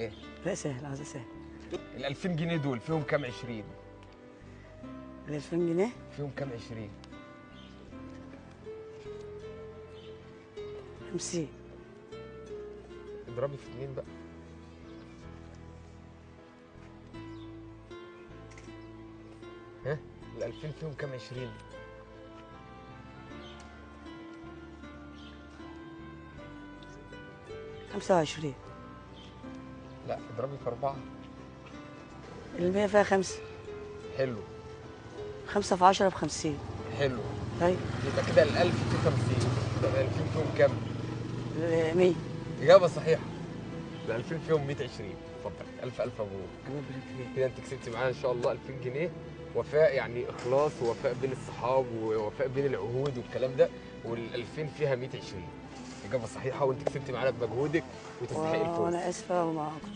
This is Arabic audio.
ايه؟ لا سهل، عايزة سهل. ال 2000 جنيه دول فيهم كام 20؟ ال 2000 جنيه فيهم كام 20؟ 50. اضربي في 2 بقى. ها؟ ال 2000 فيهم كام 20؟ 25. لا اضربي في 4. ال100 فيها 5. حلو. 5 في 10 ب50. حلو. طيب يبقى كده ال 1000 فيه 50. يبقى ال 2000 فيهم كام؟ 100. إجابة صحيحة. ال 2000 فيهم 120. اتفضل. ألف مبروك. الله يبارك فيك. كده أنت كسبتي معانا إن شاء الله 2000 جنيه. وفاء يعني إخلاص ووفاء بين الصحاب ووفاء بين العهود والكلام ده. وال 2000 فيها 120. إجابة صحيحة وأنت كسبتي معانا بمجهودك وتستحقي الفوز. وانا اسفه وما